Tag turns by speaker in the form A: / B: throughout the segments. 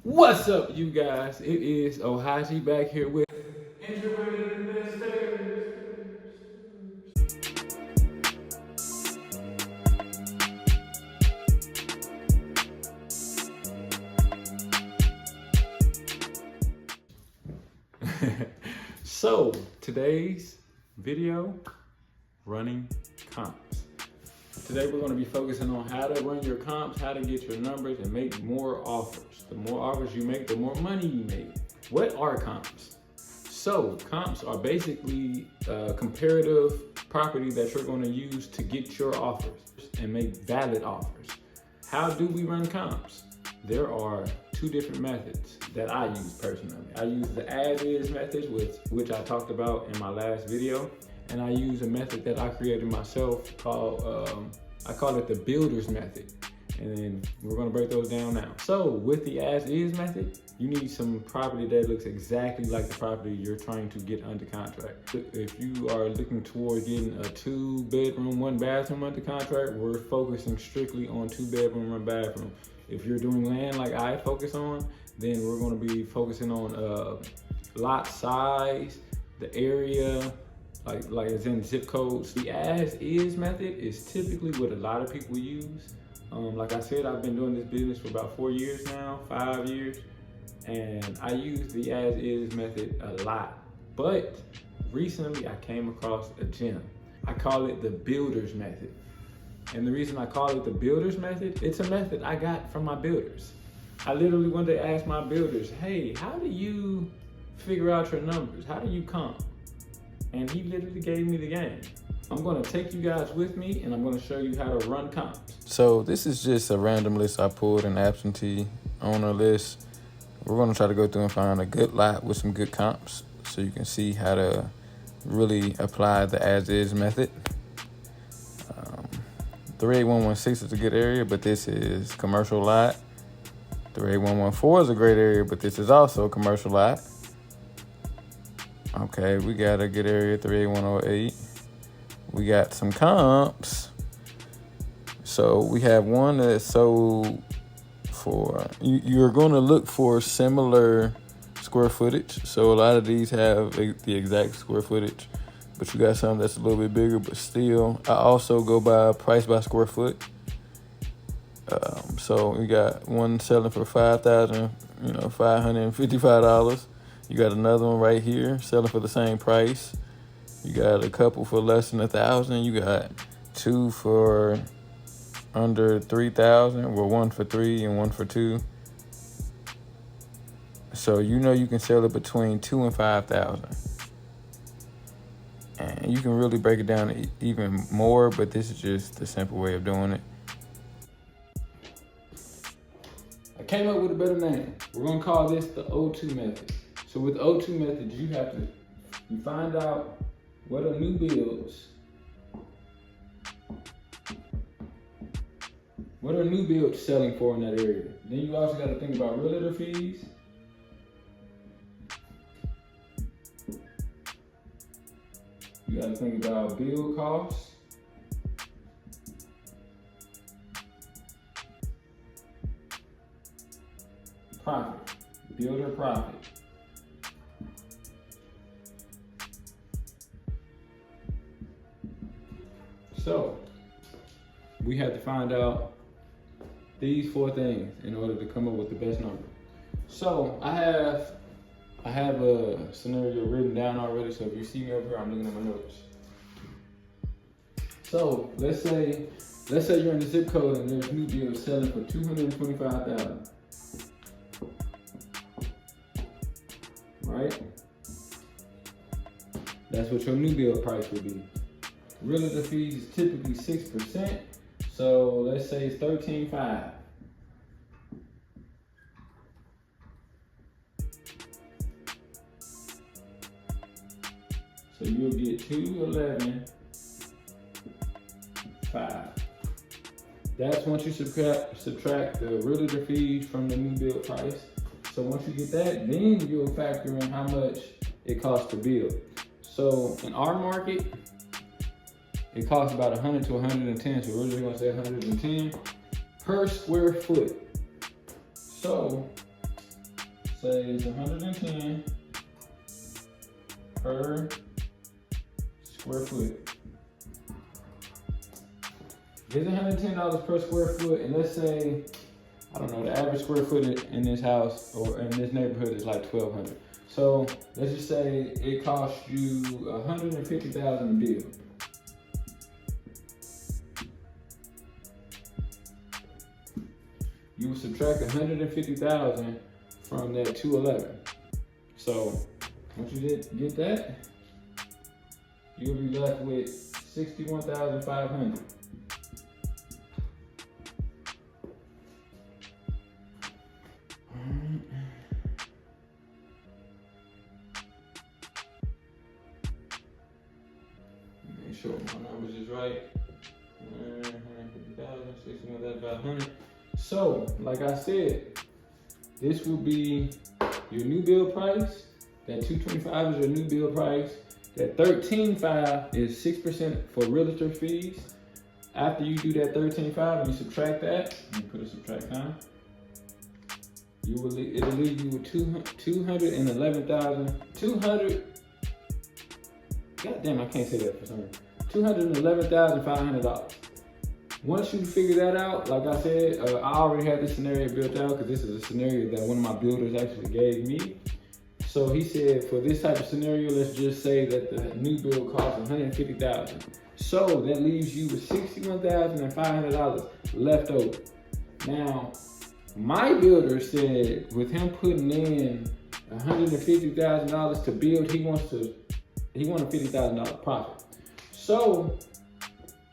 A: What's up, you guys? It is Ohaji back here with Introverted Investors. So, today's video, running comps. Today we're going to be focusing on how to run your comps, how to get your numbers and make more offers. The more offers you make, the more money you make. What are comps? So comps are basically comparative property that you're going to use to get your offers and make valid offers. How do we run comps? There are two different methods that I use personally. I use the as-is method, which I talked about in my last video. And I use a method that I created myself called, I call it the builder's method. And then we're gonna break those down now. So with the as-is method, you need some property that looks exactly like the property you're trying to get under contract. If you are looking toward getting a 2-bedroom, 1-bathroom under contract, we're focusing strictly on 2-bedroom, 1-bathroom. If you're doing land like I focus on, then we're gonna be focusing on lot size, the area, like it's in zip codes. The as-is method is typically what a lot of people use. Like I said, I've been doing this business for about 4 years now, 5 years, and I use the as-is method a lot. But recently I came across a gem. I call it the builder's method. And the reason I call it the builder's method, it's a method I got from my builders. I literally went to ask my builders, hey, how do you figure out your numbers? How do you comp? And he literally gave me the game. I'm gonna take you guys with me and I'm gonna show you how to run comps.
B: So this is just a random list I pulled, an absentee owner list. We're gonna try to go through and find a good lot with some good comps so you can see how to really apply the as-is method. 38116 is a good area, but this is commercial lot. 38114 is a great area, but this is also a commercial lot. Okay, we got a good area, 38108. We got some comps. So we have one that's sold for, you're going to look for similar square footage. So a lot of these have the exact square footage, but you got some that's a little bit bigger, but still, I also go by price by square foot. So we got one selling for $555. You got another one right here selling for the same price. You got a couple for less than $1,000. You got two for under $3,000. Well, one for $3,000 and one for $2,000. So you know you can sell it between $2,000 and $5,000. And you can really break it down even more, but this is just the simple way of doing it.
A: I came up with a better name. We're gonna call this the O2 method. So with the O2 method, you find out what are new builds. What are new builds selling for in that area? Then you also got to think about realtor fees. You got to think about build costs. Profit, builder profit. So we have to find out these 4 things in order to come up with the best number. So I have a scenario written down already. So if you see me over here, I'm looking at my notes. So let's say you're in the zip code and there's new deals selling for $225,000. Right? That's what your new build price would be. Realtor fees is typically 6%, so let's say it's $13,500. So you'll get $211,500. That's once you subtract the realtor fees from the new build price. So once you get that, then you'll factor in how much it costs to build. So in our market, it costs about 100 to 110, so we're just gonna say 110 per square foot. So say it's 110 per square foot. It's $110 per square foot, and let's say, I don't know, the average square foot in this house or in this neighborhood is like $1,200. So let's just say it costs you $150,000 to build. You will subtract $150,000 from that $211. So once you get that, you'll be left with $61,500. Make sure my numbers is right. 150,000, 61,500. So, like I said, this will be your new build price. That $225 is your new build price. That $13,500 is 6% for realtor fees. After you do that $13,500, you subtract that. Let me put a subtract sign. It'll leave you with $211,000. God damn, I can't say that for some reason. $211,500. Once you figure that out, like I said, I already had this scenario built out because this is a scenario that one of my builders actually gave me. So he said, for this type of scenario, let's just say that the new build costs $150,000. So that leaves you with $61,500 left over. Now, my builder said with him putting in $150,000 to build, he wants a $50,000 profit. So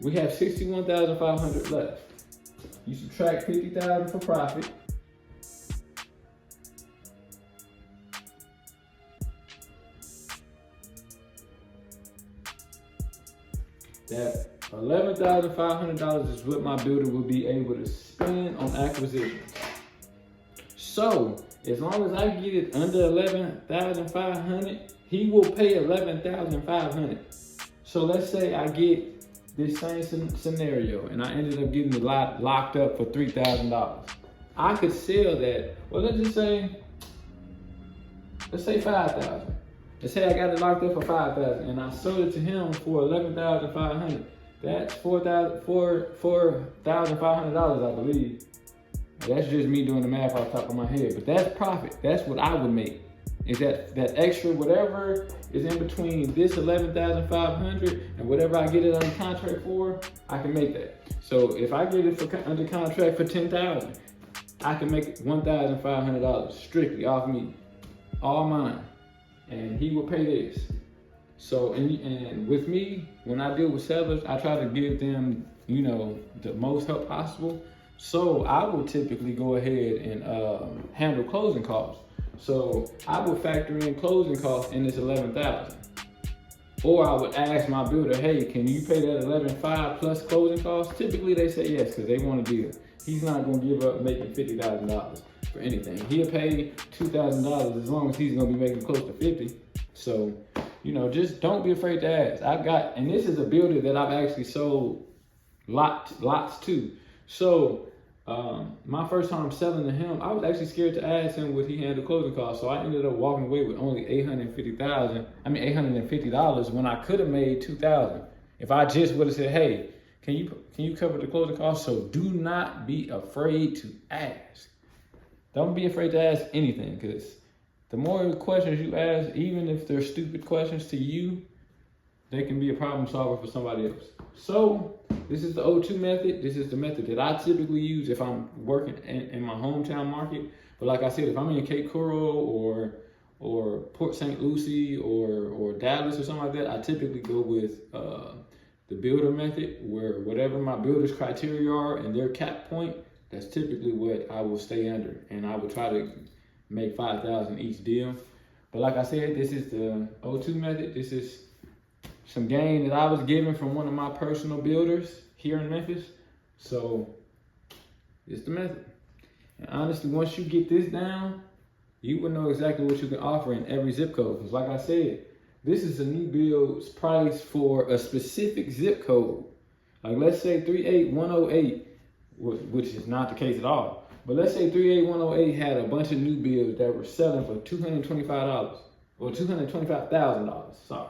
A: we have $61,500 left. You subtract $50,000 for profit. That $11,500 is what my builder will be able to spend on acquisitions. So as long as I get it under $11,500, he will pay $11,500. So let's say I get this same scenario and I ended up getting the lot locked up for $3,000. I could sell that. Well, let's say $5,000. Let's say I got it locked up for $5,000 and I sold it to him for $11,500. That's $4,500, I believe. That's just me doing the math off the top of my head, but that's profit. That's what I would make. Is that extra whatever is in between this $11,500 and whatever I get it under contract for, I can make that. So if I get it under contract for $10,000, I can make $1,500 strictly off me, all mine, and he will pay this. So and with me, when I deal with sellers, I try to give them, the most help possible. So I will typically go ahead and handle closing costs. So I would factor in closing costs in this $11,000. Or I would ask my builder, hey, can you pay that $11,500 plus closing costs? Typically they say yes, because they want a deal. He's not gonna give up making $50,000 for anything. He'll pay $2,000 as long as he's gonna be making close to 50. So, just don't be afraid to ask. And this is a builder that I've actually sold lots to. So, my first time selling to him, I was actually scared to ask him what he handled closing costs. So I ended up walking away with only $850 when I could have made $2,000. If I just would have said, hey, can you cover the closing costs? So do not be afraid to ask. Don't be afraid to ask anything, because the more questions you ask, even if they're stupid questions to you, they can be a problem solver for somebody else. So this is the O2 method. This is the method that I typically use if I'm working in my hometown market. But like I said, if I'm in Cape Coral or Port St. Lucie or Dallas or something like that, I typically go with the builder method, where whatever my builder's criteria are and their cap point, that's typically what I will stay under. And I will try to make $5,000 each deal. But like I said, this is the O2 method. This is some gain that I was given from one of my personal builders here in Memphis. So it's the method. And honestly, once you get this down, you will know exactly what you can offer in every zip code. Because like I said, this is a new build's price for a specific zip code. Like let's say 38108, which is not the case at all. But let's say 38108 had a bunch of new builds that were selling for $225 or $225,000. Sorry.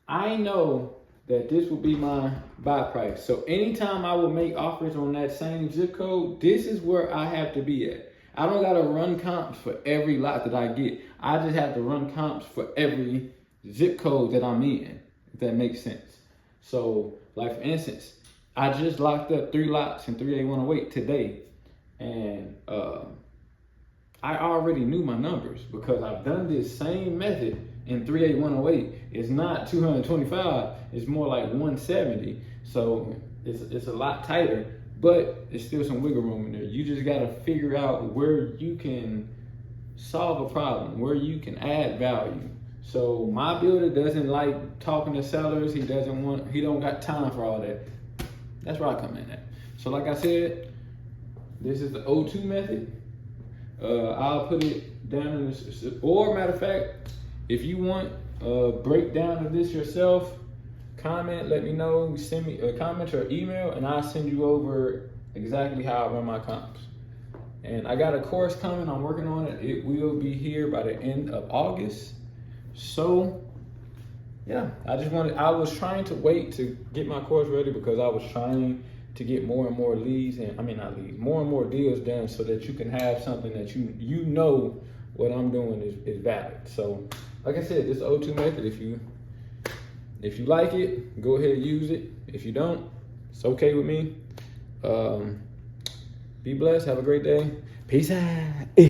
A: I know that this will be my buy price. So anytime I will make offers on that same zip code, this is where I have to be at. I don't gotta run comps for every lot that I get. I just have to run comps for every zip code that I'm in, if that makes sense. So, like for instance, I just locked up 3 lots in 38108 today. And I already knew my numbers because I've done this same method in 38108. It's not 225, it's more like 170. So it's a lot tighter, but there's still some wiggle room in there. You just gotta figure out where you can solve a problem, where you can add value. So my builder doesn't like talking to sellers. He don't got time for all that. That's where I come in at. So like I said, this is the O2 method. I'll put it down in this, or matter of fact, if you want a breakdown of this yourself, comment, let me know, send me a comment or email, and I'll send you over exactly how I run my comps. And I got a course coming, I'm working on it. It will be here by the end of August. So yeah, I was trying to wait to get my course ready because I was trying to get more and more leads, and more and more deals done so that you can have something that you know what I'm doing is valid. So like I said, this O2 method, if you like it, go ahead and use it. If you don't, it's okay with me. Be blessed, have a great day. Peace out.